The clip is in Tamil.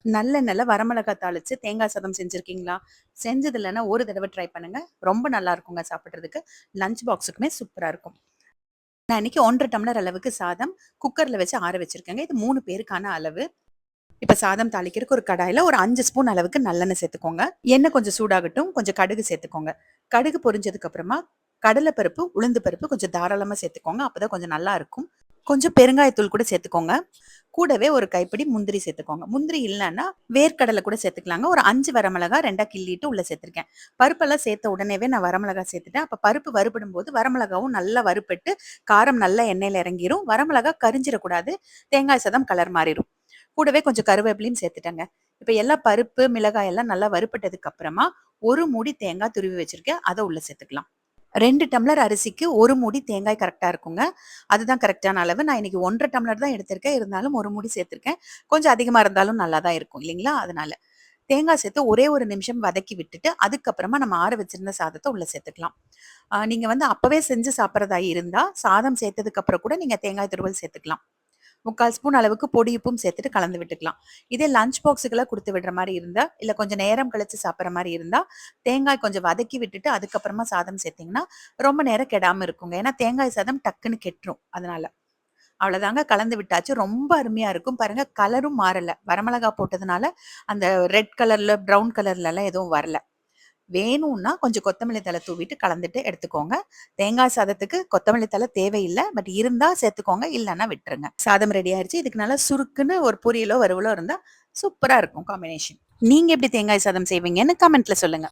நல்லெண்ணெய்ல வரமிளகா தாளிச்சு தேங்காய் சாதம் செஞ்சிருக்கீங்களா? செஞ்சது இல்லன்னா ஒரு தடவ ட்ரை பண்ணுங்க. ரொம்ப நல்லா இருக்குங்க சாப்பிடுறதுக்கு. லஞ்ச் பாக்ஸுக்குமே சூப்பரா இருக்கும். நான் இன்னைக்கு 1 1/2 டம்ளர் அளவுக்கு சாதம் குக்கர்ல வச்சு ஆற வச்சிருக்கேங்க. இது 3 பேருக்கான அளவு. இப்ப சாதம் தாளிக்கிறதுக்கு ஒரு கடாயில ஒரு 5 ஸ்பூன் அளவுக்கு நல்லெண்ணெய் சேர்த்துக்கோங்க. எண்ணெய் கொஞ்சம் சூடாகட்டும். கொஞ்சம் கடுகு சேர்த்துக்கோங்க. கடுகு பொரிஞ்சதுக்கு அப்புறமா கடலை பருப்பு, உளுந்து பருப்பு கொஞ்சம் தாராளமா சேர்த்துக்கோங்க. அப்பதான் கொஞ்சம் நல்லா இருக்கும். கொஞ்சம் பெருங்காயத்தூள் கூட சேர்த்துக்கோங்க. கூடவே ஒரு கைப்பிடி முந்திரி சேர்த்துக்கோங்க. முந்திரி இல்லன்னா வேர்க்கடலை கூட சேர்த்துக்கலாங்க. ஒரு 5 வரமிளகா 2ஆ கிள்ளிட்டு உள்ள சேர்த்துருக்கேன். பருப்பெல்லாம் சேர்த்த உடனேவே நான் வரமிளகா சேர்த்துட்டேன். அப்ப பருப்பு வறுபடும்போது வரமிளகாவும் நல்லா வறுபட்டு காரம் நல்லா எண்ணெயில இறங்கிரும். வரமிளகா கரிஞ்சிடக்கூடாது. தேங்காய் சாதம் கலர் மாறிடும். கூடவே கொஞ்சம் கருவேப்பிலையும் சேர்த்துட்டேங்க. இப்ப எல்லாம் பருப்பு, மிளகாய் எல்லாம் நல்லா வறுபட்டதுக்கு அப்புறமா ஒரு மூடி தேங்காய் துருவி வச்சிருக்கேன். அத உள்ள சேர்த்துக்கலாம். 2 டம்ளர் அரிசிக்கு 1 மூடி தேங்காய் கரெக்ட்டா இருக்குங்க. அதுதான் கரெக்ட்டான அளவு. நான் இன்னைக்கு 1 1/2 டம்ளர் தான் எடுத்திருக்கேன். இருந்தாலும் 1 மூடி சேர்த்திருக்கேன். கொஞ்சம் அதிகமா இருந்தாலும் நல்லா தான் இருக்கும் இல்லைங்களா? அதனால. தேங்காய் சேர்த்து ஒரே ஒரு நிமிஷம் வதக்கி விட்டுட்டு, அதுக்கப்புறமா நம்ம ஆற வச்சிருந்த சாதத்த உள்ள சேர்த்துக்கலாம். நீங்க வந்து அப்பவே செஞ்சு சாப்பிடுறதா இருந்தா, சாதம் சேர்த்ததுக்கு அப்புறம் கூட நீங்க தேங்காய் துருவல் சேர்த்துக்கலாம். 3/4 ஸ்பூன் அளவுக்கு பொடி உப்பும் சேர்த்துட்டு கலந்து விட்டுக்கலாம். இதே லஞ்ச் பாக்ஸுக்கெல்லாம் குடுத்து விடுற மாரி இருந்தா, இல்ல கொஞ்சம் நேரம் கழிச்சு சாப்பிடுற மாரி இருந்தா, தேங்காய் கொஞ்சம் வதக்கி விட்டுட்டு அதுக்கப்புறமா சாதம் சேர்த்தீங்கன்னா, ரொம்ப நேரம் கெடாம இருக்குங்க. ஏன்னா தேங்காய் சாதம் டக்குன்னு கெட்டுரும். அதனால. அவ்வளோதாங்க கலந்து விட்டாச்சு. ரொம்ப அருமையா இருக்கும். பாருங்க கலரும் மாறல. வரமிளகா போட்டதுனால, அந்த ரெட் கலர்ல, ப்ரவுன் கலர்லலாம் எதுவும் வரல. வேணும்னா கொஞ்சம் கொத்தமல்லி தழை தூவிட்டு கலந்துட்டு எடுத்துக்கோங்க. தேங்காய் சாதத்துக்கு கொத்தமல்லி தழை தேவையில்ல. பட் இருந்தா சேர்த்துக்கோங்க. இல்லன்னா விட்டுருங்க. சாதம் ரெடி ஆயிருச்சு. இதுக்கு நல்லா சுருக்குன்னு ஒரு பொரியலோ, வறுவலோ இருந்தா சூப்பரா இருக்கும் காம்பினேஷன். நீங்க எப்படி தேங்காய் சாதம் செய்வீங்கன்னு கமெண்ட்ல சொல்லுங்க.